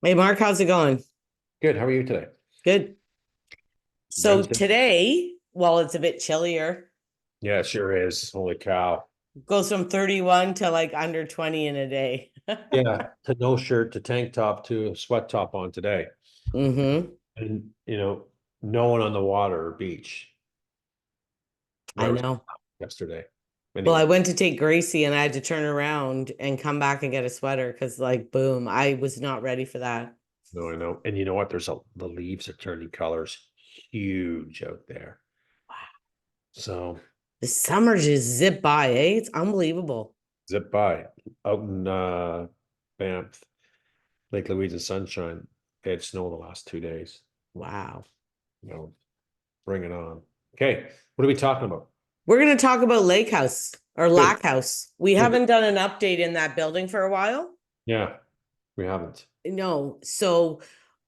Hey Mark, how's it going? Good. How are you today? Good. So Wednesday. today, while it's a bit chillier, Yeah, it sure is. Holy cow. goes from 31 to like under 20 in a day. Yeah, to no shirt to tank top to a sweat top on today. Mm-hmm. And no one on the water or beach. I Very know. yesterday. Well, I Anyway, went to take Gracie and I had to turn around and come back and get a sweater because like boom, I was not ready for that. no, I know. And you know what? The leaves are turning colors huge out there. So The summer just zipped by, eh? It's unbelievable. zip by. Out in Banff, Lake Louise and Sunshine, they had snow the last 2 days. Wow. You know, bring it on. Okay, what are we talking about? We're going to talk about Lake House or Good. Lack House. We Good. haven't done an update in that building for a while. Yeah, we haven't. No. So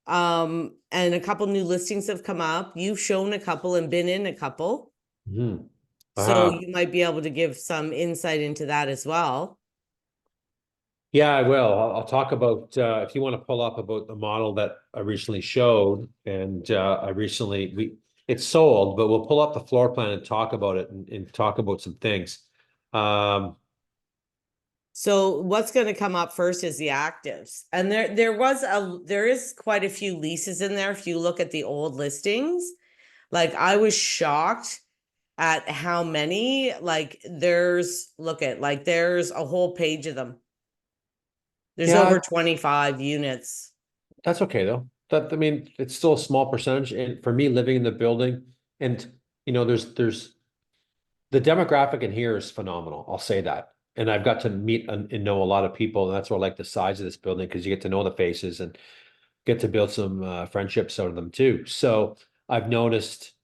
and a couple new listings have come up. You've shown a couple and been in a couple. Mhm. So Uh, you might be able to give some insight into that as well. yeah, I will. I'll talk about if you want to pull up about the model that I recently showed, and I recently we it's sold, but we'll pull up the floor plan and talk about it and talk about some things. Um, So what's going to come up first is the actives. And there is quite a few leases in there if you look at the old listings. Like I was shocked at how many, like there's a whole page of them. There's yeah, over 25 units. that's okay though. That I mean, it's still a small percentage, and for me, living in the building, and there's the demographic in here is phenomenal. I'll say that. And I've got to meet and know a lot of people, and that's why I like the size of this building because you get to know the faces and get to build some friendships out of them too. So I've noticed,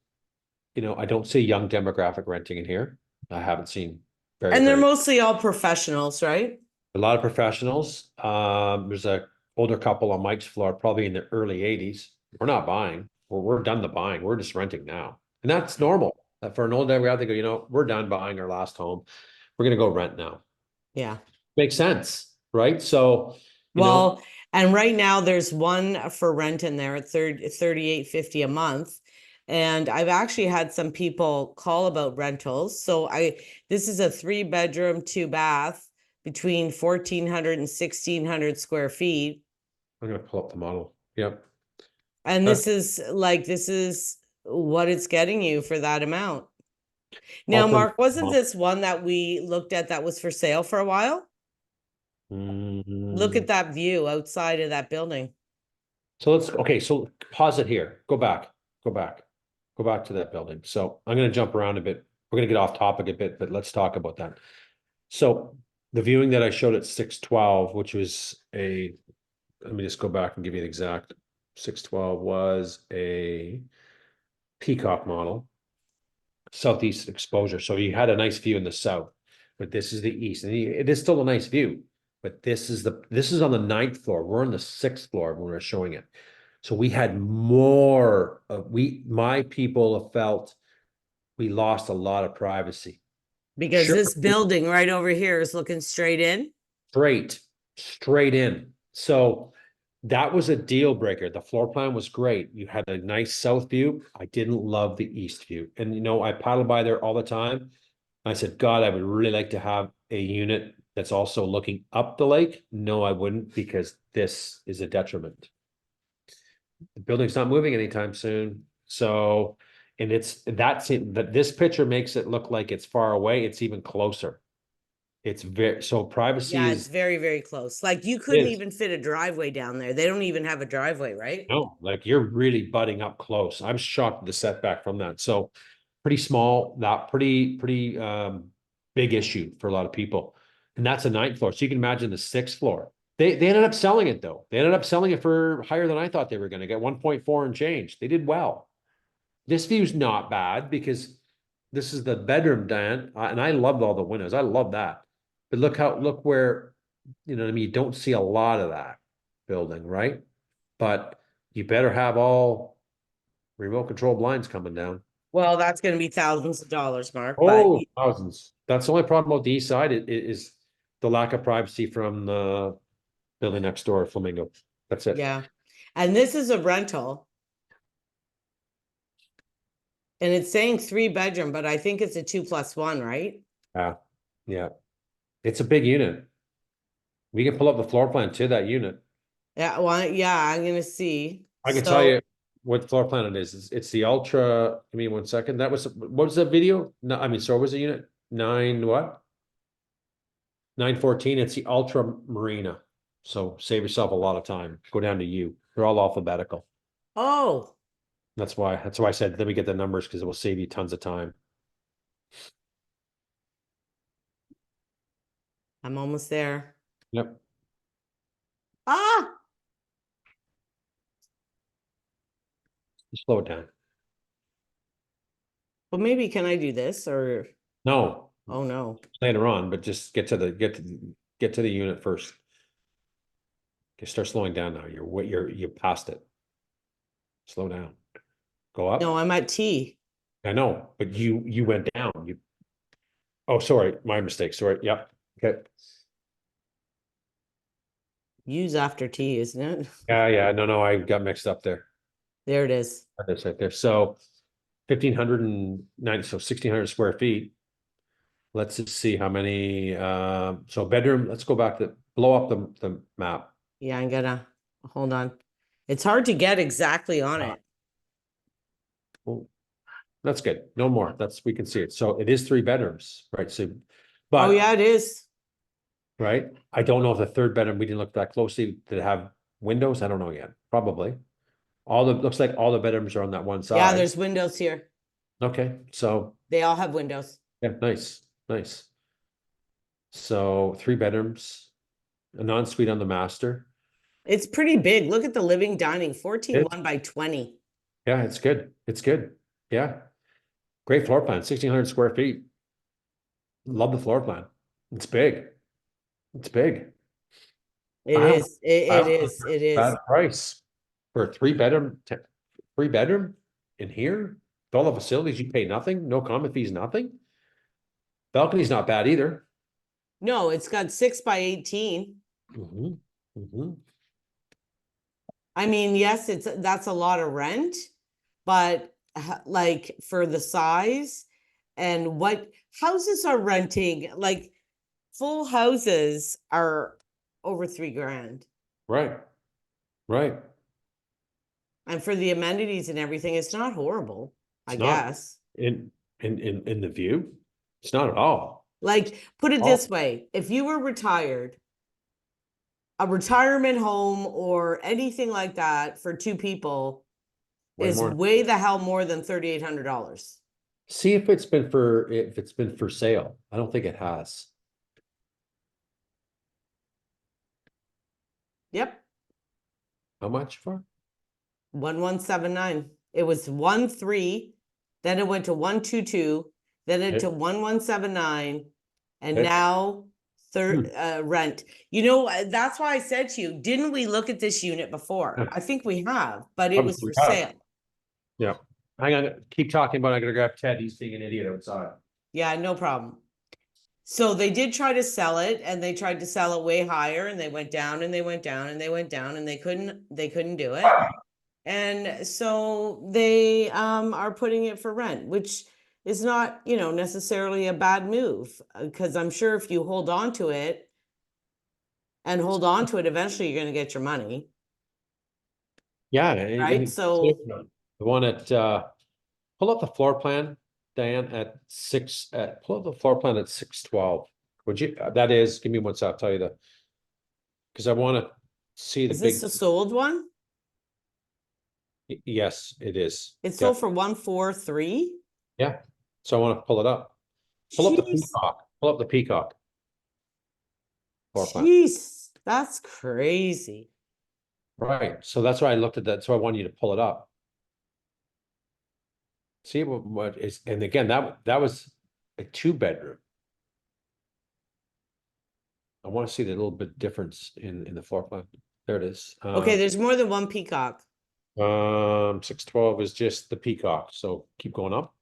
I don't see young demographic renting in here. I haven't seen very, And they're very mostly all professionals, right? a lot of professionals. There's a older couple on Mike's floor, probably in the early 80s. We're not buying. We're done the buying. We're just renting now. And that's normal. For an old demographic, they go, we're done buying our last home. We're gonna go rent now. Yeah. Makes sense, right? So, you know, Well, and right now there's one for rent in there at 38.50 a month. And I've actually had some people call about rentals. This is a 3 bedroom, 2 bath between 1,400 and 1,600 square feet. I'm gonna pull up the model. Yep. And That's this is what it's getting you for that amount. Now, ultimate. Mark, wasn't this one that we looked at that was for sale for a while? Look Mhm. at that view outside of that building. Okay, so pause it here. Go back, go back to that building. So I'm gonna jump around a bit. We're gonna get off topic a bit, but let's talk about that. So the viewing that I showed at 612, which was let me just go back and give you the exact 612 was a Peacock model, southeast exposure. So you had a nice view in the south, but this is the east, and it is still a nice view. But this is on the ninth floor. We're on the sixth floor when we're showing it. So we had more of my people have felt we lost a lot of privacy. Because Sure, this building right over here is looking straight in. straight, straight in. So that was a deal breaker. The floor plan was great. You had a nice south view. I didn't love the east view. And I paddle by there all the time. I said, God, I would really like to have a unit that's also looking up the lake. No, I wouldn't because this is a detriment. The building's not moving anytime soon. So, and that's it. That this picture makes it look like it's far away. It's even closer. It's very so privacy Yeah, it's is very, very close. Like you couldn't is even fit a driveway down there. They don't even have a driveway, right? no, like you're really butting up close. I'm shocked at the setback from that. So pretty small, not pretty big issue for a lot of people. And that's a ninth floor. So you can imagine the sixth floor. They ended up selling it though. They ended up selling it for higher than I thought they were going to get 1.4 and change. They did well. This view's not bad because this is the bedroom, Dan, and I loved all the windows. I love that. But look where, what I mean? You don't see a lot of that building, right? But you better have all remote control blinds coming down. Well, that's going to be thousands of dollars, Mark. But Oh, thousands. That's the only problem about the east side is the lack of privacy from the building next door, Flamingo. That's it. Yeah. And this is a rental. And it's saying 3 bedroom, but I think it's a 2+1, right? Yeah, yeah. It's a big unit. We can pull up the floor plan to that unit. Yeah, well, yeah, I'm gonna see. I can tell So, you what floor plan it is. It's the Ultra. Give me 1 second. That was what was that video? No, I mean, so what was the unit? Nine what? 914. It's the Ultra Marina. So save yourself a lot of time. Go down to you. They're all alphabetical. oh, That's why I said let me get the numbers because it will save you tons of time. I'm almost there. Yep. Ah, Slow it down. well, maybe can I do this or, No, oh no. later on, but just get to the unit first. Okay, start slowing down now. You're past it. Slow down. Go No, up. I'm at T. I know, but you went down. Oh, sorry, my mistake. Sorry. Yep. Okay. Use after T, isn't it? Yeah. No, I got mixed up there. There it is. That's right there. So 1,590, so 1,600 square feet. Let's just see how many, so bedroom, let's go back to blow up the map. Yeah, I'm gonna, hold on. It's hard to get exactly on Uh, it. well, that's good. No more. We can see it. So it is 3 bedrooms, right? So, Oh, but, yeah, it is. right? I don't know if the third bedroom, we didn't look that closely. Did it have windows? I don't know yet. Probably. Looks like all the bedrooms are on that one Yeah, side. there's windows here. Okay, so, They all have windows. yeah, nice. So 3 bedrooms, an ensuite on the master. It's pretty big. Look at the living dining, 14 It's, 1 by 20. yeah, it's good. It's good. Yeah. Great floor plan, 1,600 square feet. Love the floor plan. It's big. It's big. It Wow. is. It Wow. is. It Bad is. price for a 3 bedroom, 3 bedroom in here. With all the facilities, you pay nothing, no common fees, nothing. Balcony's not bad either. No, it's got 6 by 18. Hmm. Hmm. I mean, yes, that's a lot of rent, but like for the size and what houses are renting, like full houses are over 3 grand. Right. Right. And for the amenities and everything, it's not horrible, I It's not guess. in the view. It's not at all. Like, put it Oh, this way, if you were retired, a retirement home or anything like that for 2 people way is more. way the hell more than $3,800. See if it's been for sale. I don't think it has. Yep, How much for? 1179. It was 13, then it went to 122, then it Okay. to 1179, and Okay. now Hmm. rent. You know, that's why I said to you, didn't we look at this unit before? I think we have, but it Probably was we for have. sale. Yeah. Hang on. Keep talking about. I gotta grab Ted. He's being an idiot outside. Yeah, no problem. So they did try to sell it and they tried to sell it way higher and they went down and they went down and they went down and they couldn't do it. And so they are putting it for rent, which is not, necessarily a bad move because I'm sure if you hold on to it and hold on to it, eventually you're going to get your money, Yeah. right? So The one at pull up the floor plan, Diane, pull up the floor plan at 612. Would you? That is. Give me one sec. I'll tell you because I want to see the is this big. a sold one? Yes, it is. It's Yeah. sold for 143. Yeah. So I want to pull it up. Pull up the Jeez, peacock. Pull up the peacock floor plan. jeez, that's crazy. Right. So that's why I looked at that. So I want you to pull it up. See what is, and again, that was a 2 bedroom. I want to see the little bit difference in the floor plan. There it is. Okay, there's more than one peacock. 612 is just the peacock. So keep going up.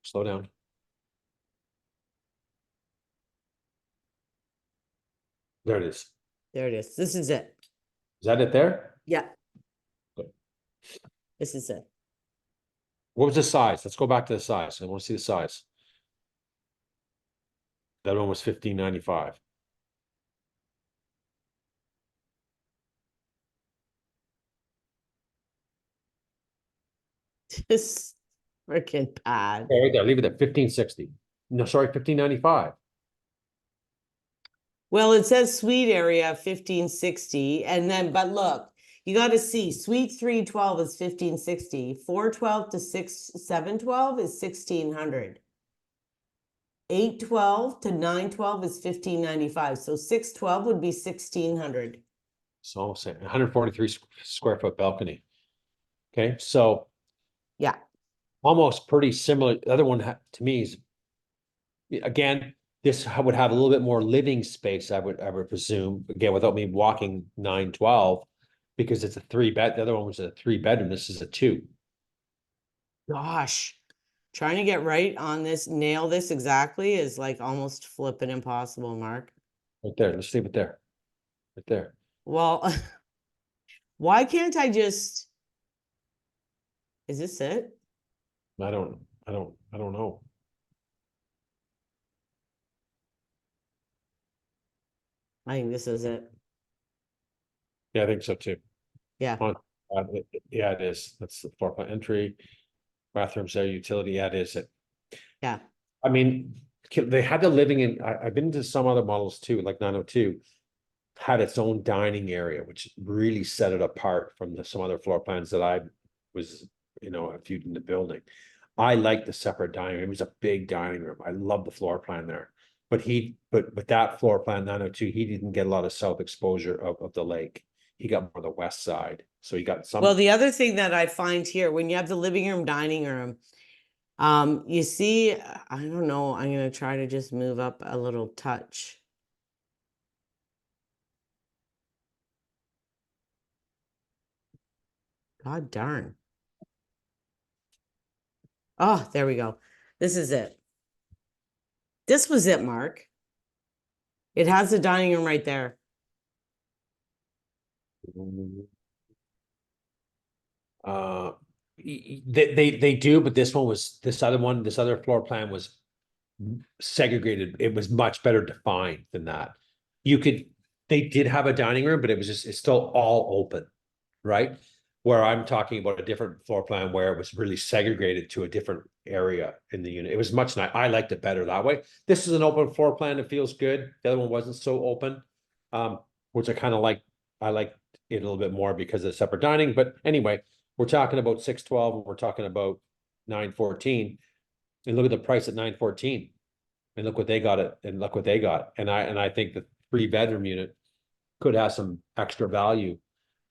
Slow down. There it is. There it is. This is it. Is that it there? Yeah, Good. this is it. What was the size? Let's go back to the size. I want to see the size. That one was 1595. This freaking bad. Okay, right there. Leave it at 1560. No, sorry, 1595. Well, it says suite area 1560, and then, but look, you got to see suite 312 is 1560, 412 to 712 is 1600. 812 to 912 is 1595. So 612 would be 1600. So I'm saying 143 square foot balcony. Okay, so Yeah. almost pretty similar. The other one to me is, again, this would have a little bit more living space, I would presume, again, without me walking 912, because it's a 3-bed. The other one was a 3-bedroom. This is a 2. Gosh, trying to get right on this, nail this exactly is like almost flipping impossible, Mark. Right there. Let's leave it there. Right there. Well, why can't I just, is this it? I don't know. I think this is it. Yeah, I think so too. Yeah. Yeah, it is. That's the floor plan entry. Bathrooms there, utility. Yeah, it is it. Yeah. I mean, they had the living in, I've been to some other models too, like 902, had its own dining area, which really set it apart from some other floor plans that I was, a few in the building. I like the separate dining room. It was a big dining room. I love the floor plan there. But with that floor plan 902, he didn't get a lot of south exposure of the lake. He got more the west side. So he got some. Well, the other thing that I find here, when you have the living room, dining room, you see, I don't know, I'm going to try to just move up a little touch. God darn. Oh, there we go. This is it. This was it, Mark. It has the dining room right there. They do, but this other floor plan was segregated. It was much better defined than that. They did have a dining room, but it's still all open, right? Where I'm talking about a different floor plan where it was really segregated to a different area in the unit. It was much nice. I liked it better that way. This is an open floor plan. It feels good. The other one wasn't so open, which I kind of like. I like it a little bit more because of separate dining. But anyway, we're talking about 612 and we're talking about 914. And look at the price at 914. And look what they got it. And look what they got. And I think the 3-bedroom unit could have some extra value,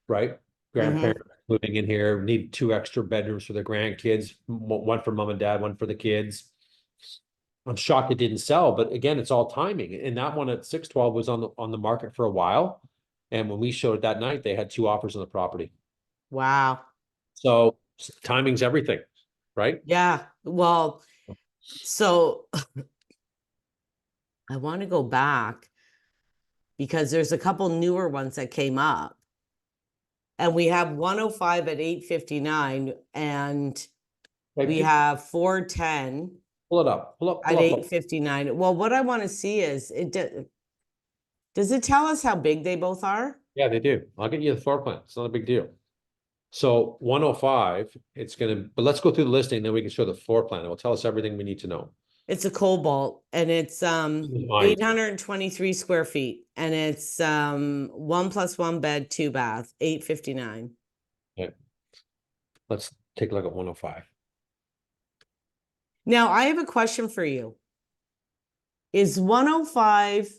right? Grandparents moving in here, need 2 extra bedrooms for the grandkids, one for mom and dad, one for the kids. I'm shocked it didn't sell, but again, it's all timing. And that one at 612 was on the market for a while. And when we showed it that night, they had 2 offers on the property. Wow. So timing's everything, right? Yeah. Well, so I want to go back because there's a couple newer ones that came up. And we have 105 at 859 and we have 410 Pull it up. at 859. Well, what I want to see is does it tell us how big they both are? Yeah, they do. I'll get you the floor plan. It's not a big deal. So 105, but let's go through the listing, then we can show the floor plan. It will tell us everything we need to know. It's a Cobalt and it's 823 square feet and it's 1+1 bed, 2 bath, 859. Okay. Let's take a look at 105. Now I have a question for you. Is 105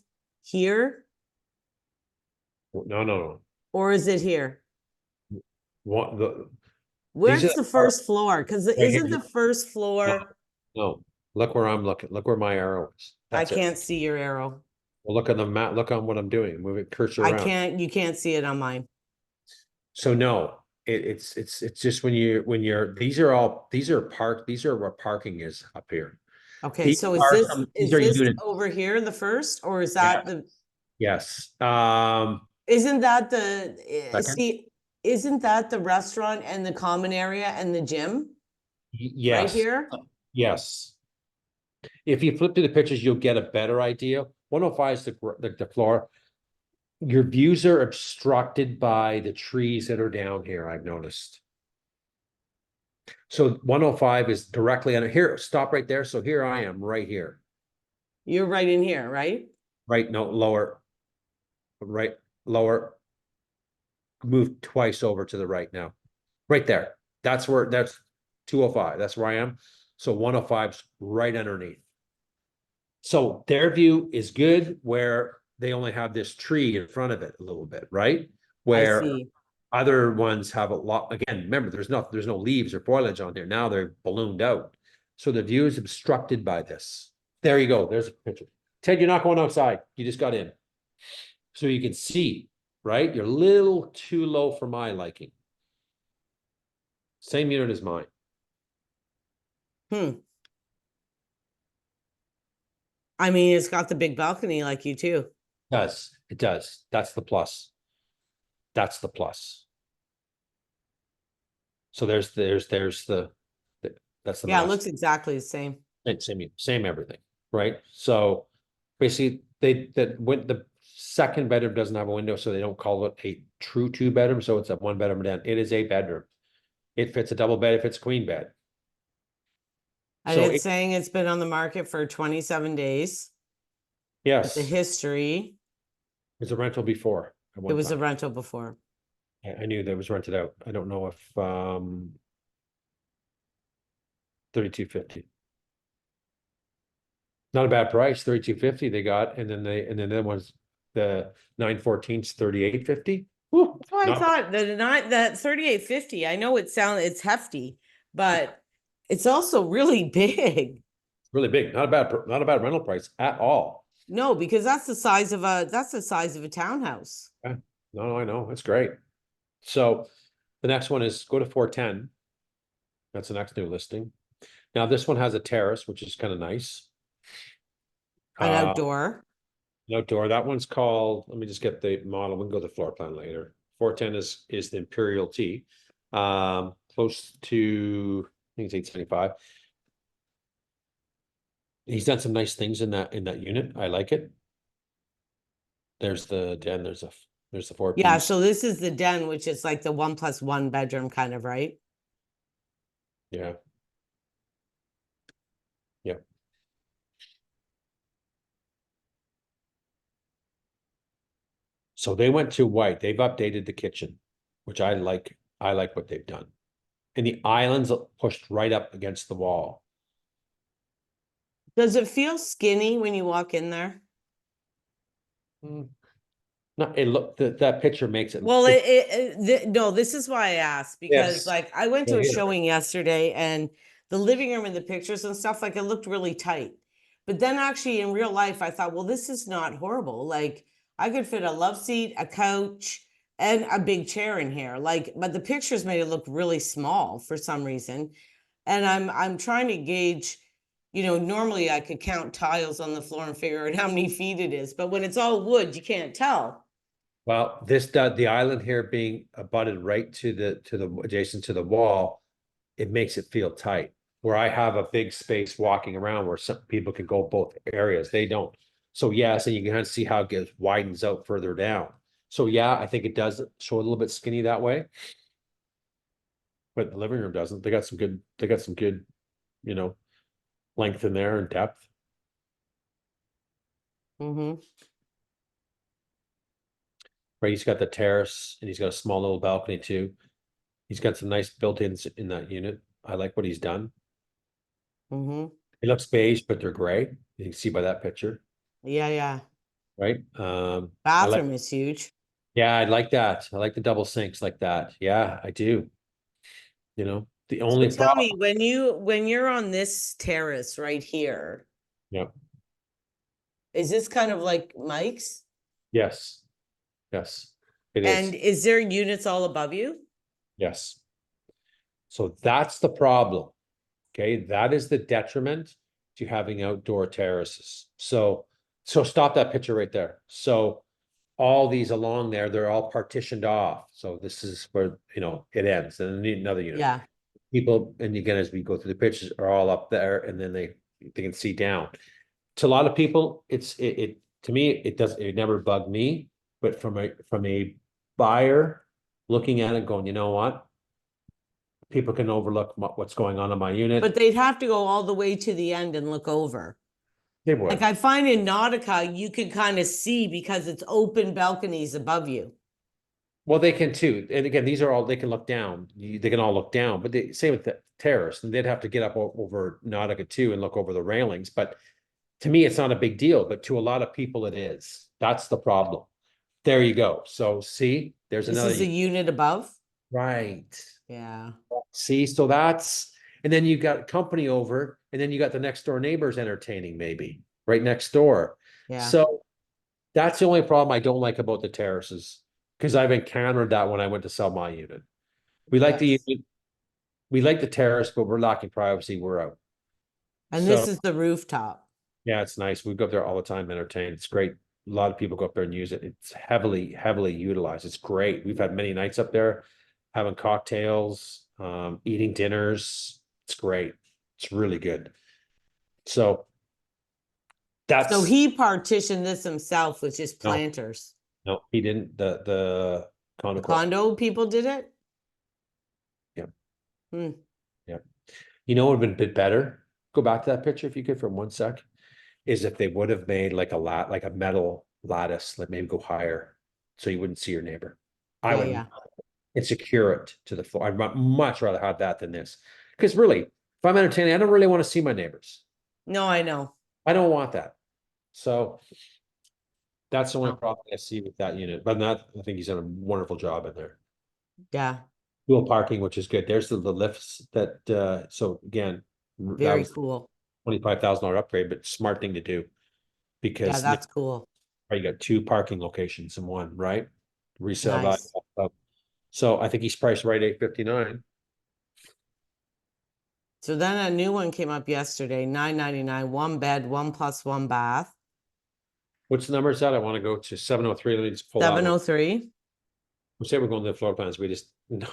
here? No. Or is it here? Where's the first floor? Because isn't the first floor? No, look where I'm looking. Look where my arrow is. I can't see your arrow. Well, look on the map. Look on what I'm doing. Move it cursor around. You can't see it on mine. So no, it's just these are where parking is up here. Okay, so is this over here the first, or is that the? Yes. Isn't that the, Second. see, isn't that the restaurant and the common area and the gym right Yes, here? yes. If you flip through the pictures, you'll get a better idea. 105 is the floor. Your views are obstructed by the trees that are down here, I've noticed. So 105 is directly on here. Stop right there. So here I am right here. You're right in here, right? Right, no, lower. Right, lower. Move twice over to the right now. Right there. That's 205. That's where I am. So 105's right underneath. So their view is good where they only have this tree in front of it a little bit, right? I Where see. other ones have a lot. Again, remember, there's no leaves or foliage on there. Now they're ballooned out. So the view is obstructed by this. There you go. There's a picture. Ted, you're not going outside. You just got in. So you can see, right? You're a little too low for my liking. Same unit as mine. I mean, it's got the big balcony like you too. It does. It does. That's the plus. That's the plus. So there's the that's the Yeah, it master. looks exactly the same. Same everything, right? So basically the second bedroom doesn't have a window, so they don't call it a true two bedroom. So it's a one bedroom den. It is a bedroom. It fits a double bed if it's queen bed. And So it's saying it's been on the market for 27 days. yes, The history. it was a rental before. It was a rental before. I knew that was rented out. I don't know if 3250. Not a bad price, 3250 they got, and then that was the 914's 3850. That's why I thought that 3850. I know it's hefty, but it's also really big. Really big, not a bad rental price at all. No, because that's the size of a townhouse. Yeah. No, I know, it's great. So the next one is go to 410. That's the next new listing. Now this one has a terrace, which is kind of nice. An outdoor. Outdoor. That one's called, let me just get the model. We can go to the floor plan later. 410 is the Imperial T. Close to, I think it's 875. He's done some nice things in that unit. I like it. There's the den, there's the four Yeah, piece. so this is the den, which is like the 1+1 bedroom kind of, right? Yeah. Yeah. So they went to white. They've updated the kitchen, which I like. I like what they've done. And the islands pushed right up against the wall. Does it feel skinny when you walk in there? No, that picture makes it. Well, no, this is why I asked, because Yes. like I went to Yeah, a yeah. showing yesterday and the living room and the pictures and stuff, like it looked really tight. But then actually in real life, I thought, well, this is not horrible. Like I could fit a love seat, a couch, and a big chair in here. Like, but the pictures made it look really small for some reason. And I'm trying to gauge, normally I could count tiles on the floor and figure out how many feet it is, but when it's all wood, you can't tell. Well, the island here being abutted right to the adjacent to the wall, it makes it feel tight. Where I have a big space walking around where some people can go both areas, they don't. So yes, and you can kind of see how it widens out further down. So yeah, I think it does show a little bit skinny that way. But the living room doesn't. They got some good, length in there and depth. Mm-hmm. Right, he's got the terrace and he's got a small little balcony too. He's got some nice built-ins in that unit. I like what he's done. Mm-hmm. It looks beige, but they're gray. You can see by that picture, Yeah, yeah. right? Bathroom is huge. Yeah, I like that. I like the double sinks like that. Yeah, I do. The So only tell me, problem. when you're on this terrace right here, Yeah. is this kind of like Mike's? Yes. Yes. It And is. is there units all above you? Yes. So that's the problem. Okay, that is the detriment to having outdoor terraces. So stop that picture right there. So all these along there, they're all partitioned off. So this is where, you know, it ends, and then another unit. Yeah. People, and again, as we go through the pictures, are all up there, and then they can see down. To a lot of people, it to me, it never bugged me, but from a buyer looking at it going, you know what? People can overlook what's going on in my unit. But they'd have to go all the way to the end and look over. They would. Like I find in Nautica, you can kind of see because it's open balconies above you. Well, they can too. And again, these are all, they can look down. They can all look down, but same with the terrace. And they'd have to get up over Nautica too and look over the railings. But to me, it's not a big deal, but to a lot of people it is. That's the problem. There you go. So see, there's This another. is a unit above. Right. Yeah. See, so that's, and then you got company over, and then you got the next door neighbors entertaining maybe right next door. Yeah. So that's the only problem I don't like about the terraces, because I've encountered that when I went to sell my unit. We like the Yes. unit, we like the terrace, but we're lacking privacy. We're out. And So this is the rooftop. yeah, it's nice. We go up there all the time, entertain. It's great. A lot of people go up there and use it. It's heavily, heavily utilized. It's great. We've had many nights up there having cocktails, eating dinners. It's great. It's really good. So that's So he partitioned this himself with just no, planters. no, he didn't. The condo The condo people did it? Yeah. Hmm. Yeah. You know what would have been a bit better? Go back to that picture if you could for 1 sec. Is if they would have made like like a metal lattice, like maybe go higher, so you wouldn't see your neighbor. I would Yeah. and secure it to the floor. I'd much rather have that than this. Because really, if I'm entertaining, I don't really want to see my neighbors. No, I know. I don't want that. So that's the only No. problem I see with that unit. But not, I think he's done a wonderful job in there. Yeah. Dual parking, which is good. There's the lifts that so again, that Very was cool. $25,000 upgrade, but smart thing to do, Yeah, because that's cool. you got 2 parking locations in one, right? Resale value. Nice. So I think he's priced right 859. So then a new one came up yesterday, $999, 1 bed, 1+1 bath, What's the number is that? I want to go to 703. Let me just pull out. 703. We say we're going to the floor plans. We just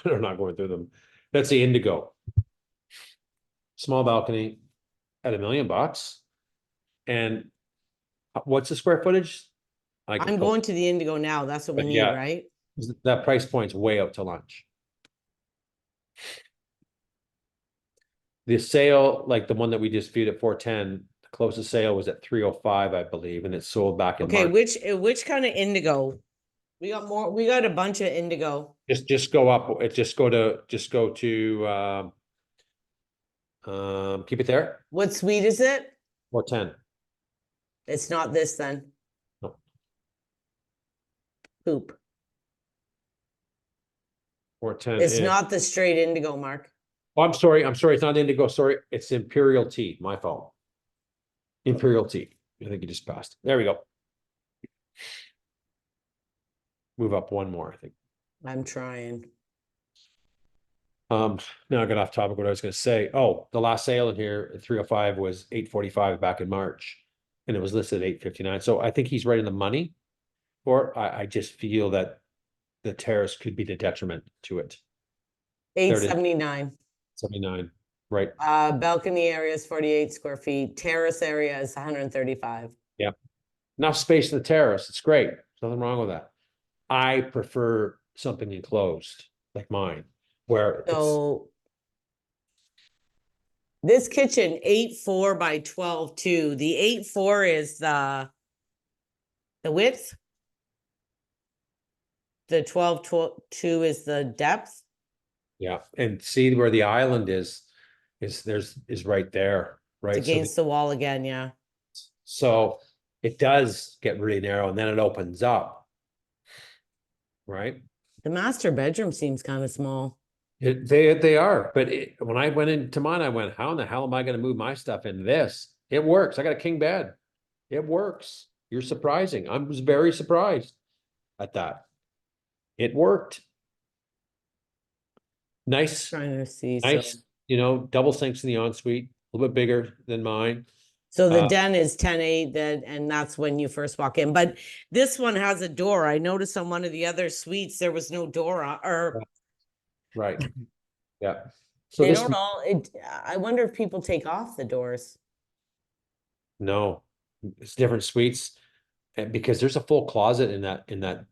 are not going through them. That's the Indigo. Small balcony at $1 million. And what's the square footage? I'm going to the Indigo now. That's what we But need, yeah. right? That price point's way out to lunch. The sale, like the one that we just viewed at 410, the closest sale was at 305, I believe, and it sold back in Okay, March. which kind of Indigo? We got more, we got a bunch of Indigo. Just go up. Just go to keep it there. What suite is it? 410. It's not this then. No. Poop. 410 It's is. not the straight Indigo, Mark. Oh, I'm sorry. It's not Indigo. Sorry. It's Imperial Tea. My fault. Imperial Tea. I think you just passed. There we go. Move up one more, I think. I'm trying. Now I got off topic what I was going to say. Oh, the last sale in here at 305 was 845 back in March, and it was listed at 859. So I think he's right in the money. Or I just feel that the terrace could be the detriment to it. 879. 79, right? Balcony area is 48 square feet. Terrace area is 135. Yeah. Enough space in the terrace. It's great. There's nothing wrong with that. I prefer something enclosed like mine, where So this kitchen 8.4 by 12.2. The 8.4 is the width. The 12.2 is the depth. yeah, and see where the island is right there, right? It's against the wall again, yeah. So it does get really narrow, and then it opens up, right? The master bedroom seems kind of small. They are, but when I went into mine, I went, how in the hell am I going to move my stuff in this? It works. I got a king bed. It works. You're surprising. I was very surprised at that. It worked. Nice, Trying to see. nice, So double sinks in the ensuite, a little bit bigger than mine. So the den is 10-8, and that's when you first walk in. But this one has a door. I noticed on one of the other suites, there was no door or Right, yeah. So they this, don't all, I wonder if people take off the doors. no, it's different suites. And because there's a full closet in that,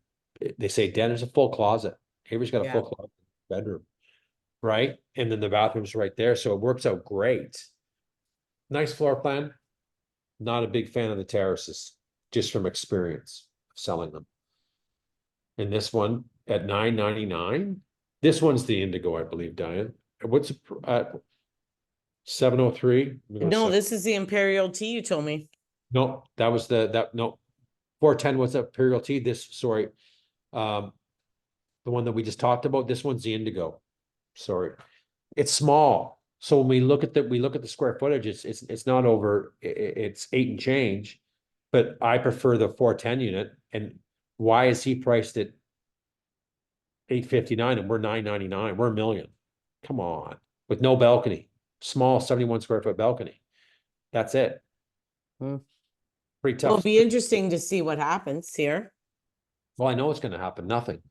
they say den, there's a full closet. Avery's got a Yeah. full closet bedroom, right? And then the bathroom's right there, so it works out great. Nice floor plan. Not a big fan of the terraces, just from experience of selling them. And this one at $9.99. This one's the Indigo, I believe, Diane. What's at 703? No, this is the Imperial Tea you told me. No, that was no. 410 was the Imperial Tea. This, sorry. The one that we just talked about, this one's the Indigo. Sorry. It's small. So when we look at the square footage, it's not over, it's 8 and change. But I prefer the 410 unit. And why is he priced at 859 and we're 999? We're a million. Come on. With no balcony. Small 71 square foot balcony. That's it. Hmm. Pretty Well, tough. it'll be interesting to see what happens here. Well, I know it's going to happen. Nothing.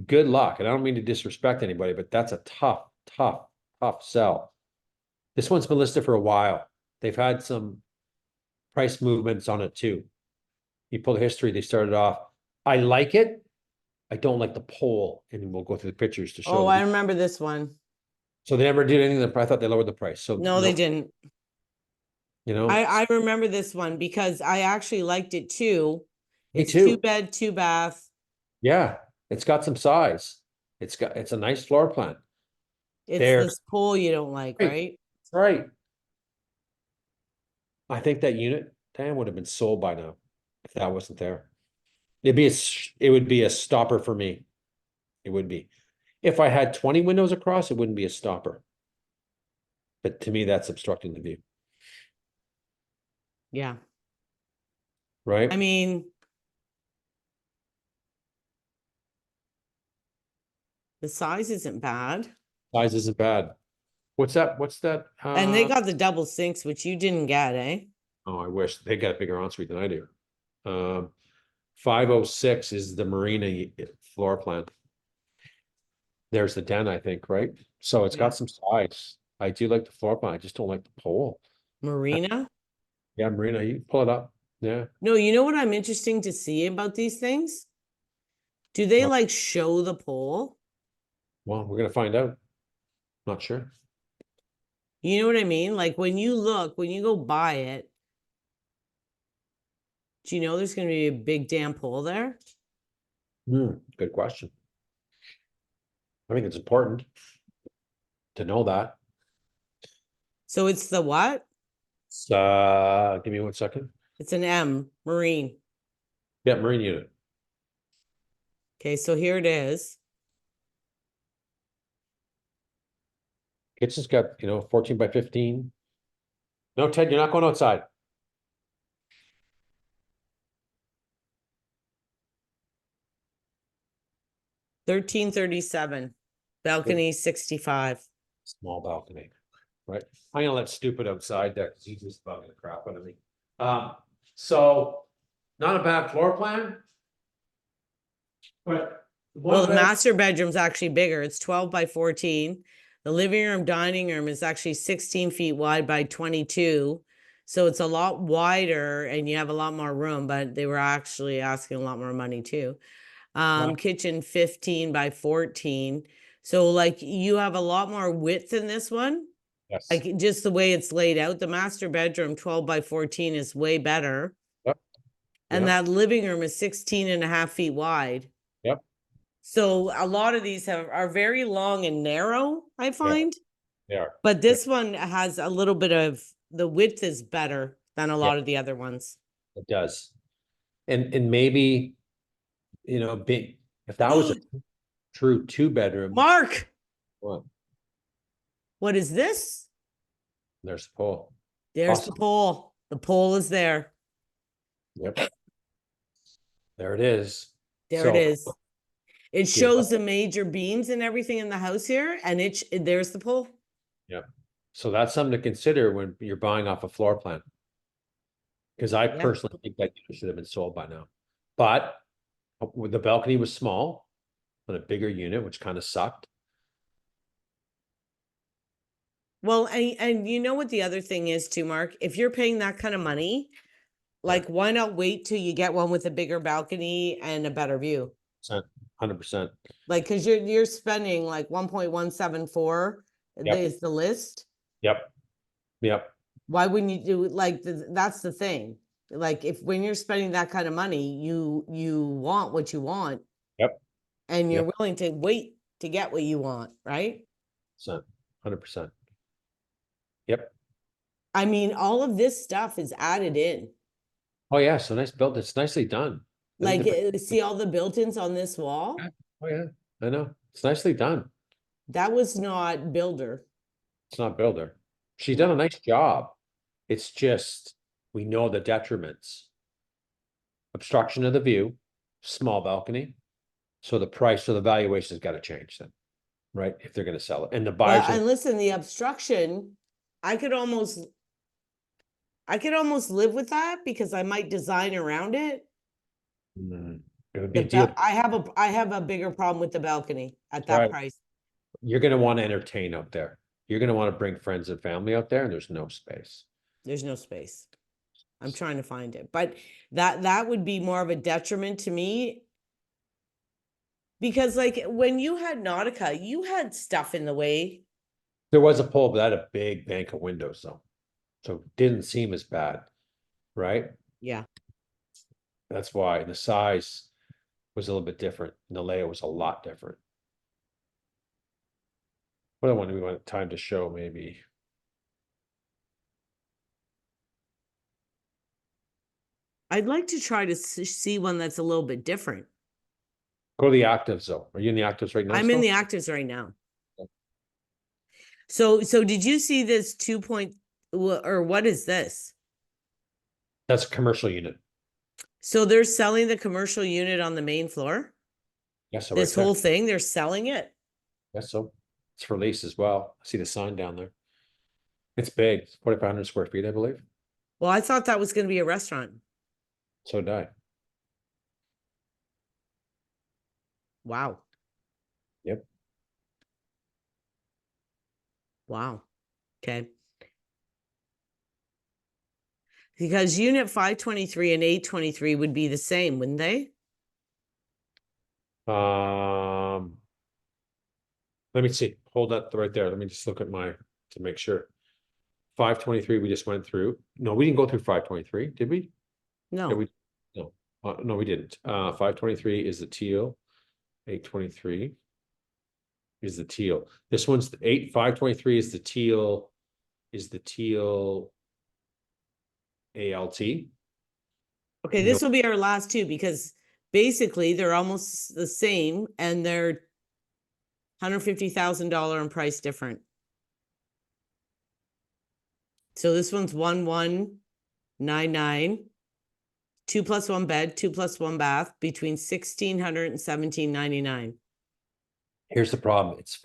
Good luck. And I don't mean to disrespect anybody, but that's a tough sell. This one's been listed for a while. They've had some price movements on it too. You pull the history, they started off. I like it. I don't like the pole, and we'll go through the pictures to show. Oh, I remember this one. So they never did anything. I thought they lowered the price. So No, they didn't. You know, I remember this one because I actually liked it too. me It's too. 2 bed, 2 bath. Yeah, it's got some size. It's a nice floor plan. It's There, this pool you don't like, right, right? right. I think that unit, damn, would have been sold by now if that wasn't there. It would be a stopper for me. It would be. If I had 20 windows across, it wouldn't be a stopper. But to me, that's obstructing the view, Yeah. right? I mean, the size isn't bad. Size isn't bad. What's that? What's that? And they got the double sinks, which you didn't get, eh? Oh, I wish they got a bigger ensuite than I do. 506 is the marina floor plan. There's the den, I think, right? So it's Yeah. got some size. I do like the floor plan. I just don't like the pole. Marina? Yeah, marina, you can pull it up. Yeah. No, you know what I'm interesting to see about these things? Do they Well, like show the pole? well, we're gonna find out. Not sure. You know what I mean? Like when you look, when you go buy it, do you know there's going to be a big damn pole there? Good question. I think it's important to know that. So it's the what? Give me 1 second. It's an M, marine. Yeah, marine unit. Okay, so here it is. Kitchen's got, 14 by 15. No, Ted, you're not going outside. $1337. Balcony 65. Small balcony, right? I'm gonna let stupid outside there because he's just bugging the crap out of me. So not a bad floor plan. But Well, the master bedroom's actually bigger. It's 12 by 14. The living room, dining room is actually 16 feet wide by 22. So it's a lot wider and you have a lot more room, but they were actually asking a lot more money too. Wow. Kitchen 15 by 14. So like you have a lot more width in this one. Yes. Like just the way it's laid out. The master bedroom 12 by 14 is way better. Yep. And Yep. that living room is 16 and a half feet wide. Yep. So a lot of these are very long and narrow, I find. They are. But this one has a little bit of, the width is better than a lot of the other ones. It does. And maybe, big, if that was a true 2-bedroom. Mark, What? what is this? There's the pole. There's Awesome. the pole. The pole is there. Yep. There it is. There it is. It Yeah. shows the major beams and everything in the house here, and there's the pole. Yep. So that's something to consider when you're buying off a floor plan. Because I Yeah. personally think that unit should have been sold by now. But the balcony was small, but a bigger unit, which kind of sucked. Well, and you know what the other thing is too, Mark? If you're paying that kind of money, Yeah. like why not wait till you get one with a bigger balcony and a better view? 100%. Like, cause you're spending like 1.174 Yep. is the list. Yep. Yep. Why wouldn't you do like that's the thing. Like if when you're spending that kind of money, you want what you want Yep. and you're Yep. willing to wait to get what you want, right? 100%. Yep. I mean, all of this stuff is added in. Oh yeah, so nice built. It's nicely done. I think Like, the, see all the built-ins on this wall? oh yeah, I know. It's nicely done. That was not builder. It's not builder. She's done No. a nice job. It's just we know the detriments. Obstruction of the view, small balcony. So the price or the valuation's got to change then, right? If they're going to sell it. And the Well, buyers are and listen, the obstruction, I could almost live with that because I might design around it. it would be a deal. I have a bigger problem with the balcony at that Right. price. You're going to want to entertain out there. You're going to want to bring friends and family out there, and there's no space. There's no space. I'm trying to find it, but that would be more of a detriment to me because like when you had Nautica, you had stuff in the way. There was a pole, but that had a big bank of windows, though. So it didn't seem as bad, right? Yeah. That's why the size was a little bit different, and the layout was a lot different. What one do we want time to show, maybe? I'd like to try to see one that's a little bit different. Go to the actives, though. Are you in the actives right now? I'm in the actives right now. So did you see this 2 point or what is this? That's a commercial unit. So they're selling the commercial unit on the main floor? Yes, so This right whole there. thing, they're selling it? Yes, so it's for lease as well. I see the sign down there. It's big, 4,500 square feet, I believe. Well, I thought that was going to be a restaurant. So did I. Wow. Yep. Wow. Okay. Because unit 523 and 823 would be the same, wouldn't they? Let me see. Hold that right there. Let me just look at my to make sure. 523 we just went through. No, we didn't go through 523, did we? Yeah, No. no, we didn't. 523 is the teal. 823 is the teal. This one's the 523 is the teal, ALT. Okay, this will be our last two because basically they're almost the same and they're $150,000 in price different. So this one's 1199, 2+1 bed, 2+1 bath between 1,600 and 1,799. Here's the problem. It's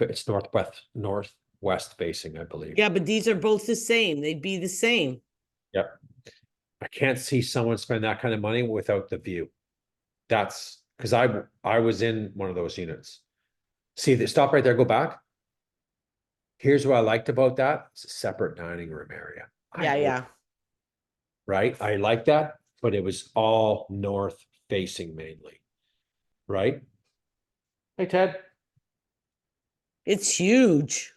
northwest facing, I believe. Yeah, but these are both the same. They'd be the same. Yep. I can't see someone spend that kind of money without the view. That's because I was in one of those units. See, stop right there, go back. Here's what I liked about that. It's a separate dining room area. Yeah. Right? I like that, but it was all north facing mainly. Right? Hey, Ted. It's huge.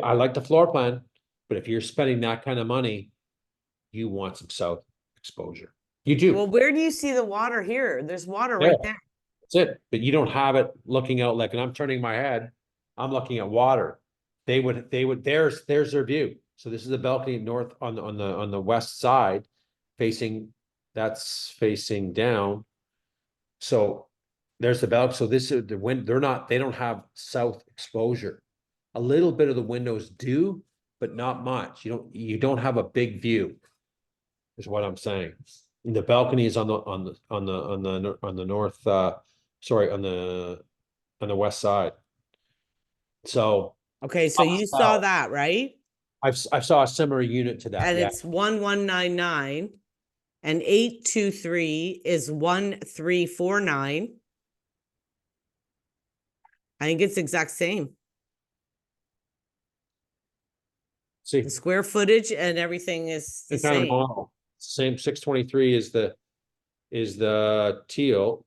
I like the floor plan, but if you're spending that kind of money, you want some south exposure. You do. Well, where do you see the water here? There's water Yeah. right there. That's it. But you don't have it looking out like, and I'm turning my head, I'm looking at water. There's their view. So this is the balcony north on the west side facing, that's facing down. So there's the balcony. So this is the wind, they don't have south exposure. A little bit of the windows do, but not much. You don't have a big view, is what I'm saying. And the balcony is on the north, sorry, on the west side. So Okay, so you saw that, right? I saw a similar unit to that, and yeah. it's 1199, and 823 is 1349. I think it's exact same. See, The square footage and everything is the same kind of same. model, same 623 is the teal.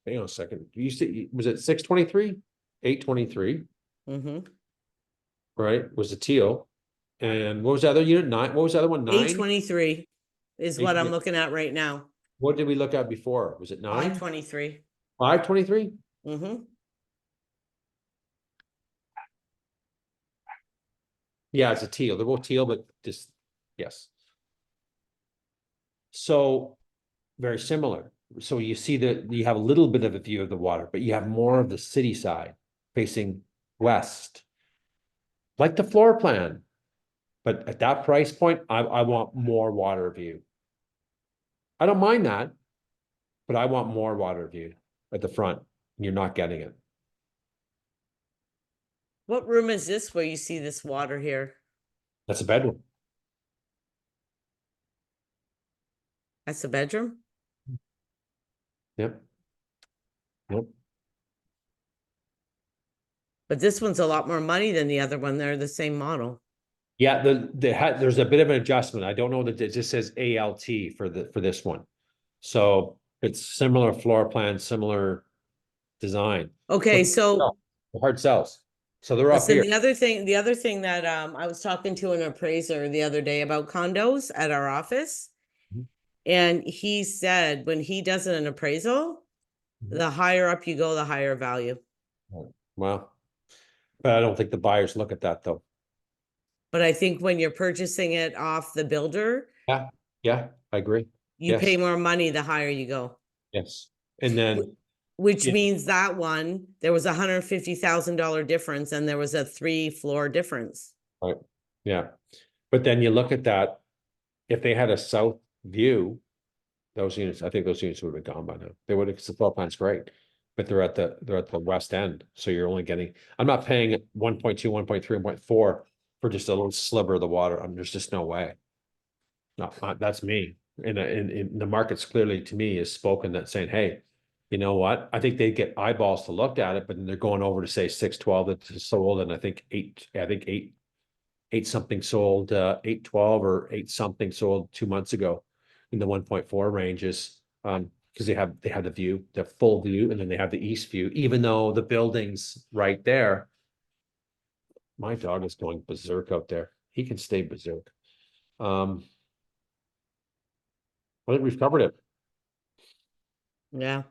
Hang on a second, you see, was it 623? 823, Mm-hmm. right, was the teal. And what was the other unit? Nine, what was the other one? 9? 823 is what I'm looking at right now. What did we look at before? Was it 9? 523. 523? Mm-hmm. Yeah, it's a teal. They're both teal, but just, yes. So very similar. So you see that you have a little bit of a view of the water, but you have more of the city side facing west. Like the floor plan. But at that price point, I want more water view. I don't mind that, but I want more water view at the front. And you're not getting it. What room is this where you see this water here? That's a bedroom. That's a bedroom? Yep. Yep. But this one's a lot more money than the other one. They're the same model. Yeah, there's a bit of an adjustment. I don't know that it just says ALT for this one. So it's similar floor plan, similar design. Okay, But so the hard sells. So they're up listen, here. the other thing that I was talking to an appraiser the other day about condos at our office, Mhm. and he said when he does an appraisal, Mhm. the higher up you go, the higher value. Well, but I don't think the buyers look at that though. But I think when you're purchasing it off the builder, Yeah, yeah, I agree. you pay Yes, more money the higher you go. yes. And then, Which yeah, means that one, there was $150,000 difference and there was a 3-floor difference. right, yeah. But then you look at that, if they had a south view, those units, I think those units would have been gone by now. They would have, because the floor plan's great. But they're at the west end, so you're only getting, I'm not paying 1.2, 1.3, 1.4 for just a little sliver of the water. There's just no way. No, that's me. And the market's clearly, to me, is spoken that saying, hey, you know what? I think they get eyeballs to look at it, but then they're going over to say 612 that's sold, and I think eight something sold, 812 or 8 something sold 2 months ago in the 1.4 ranges. Because they have the view, the full view, and then they have the east view, even though the building's right there. My dog is going berserk out there. He can stay berserk. I think we've covered it. Yeah.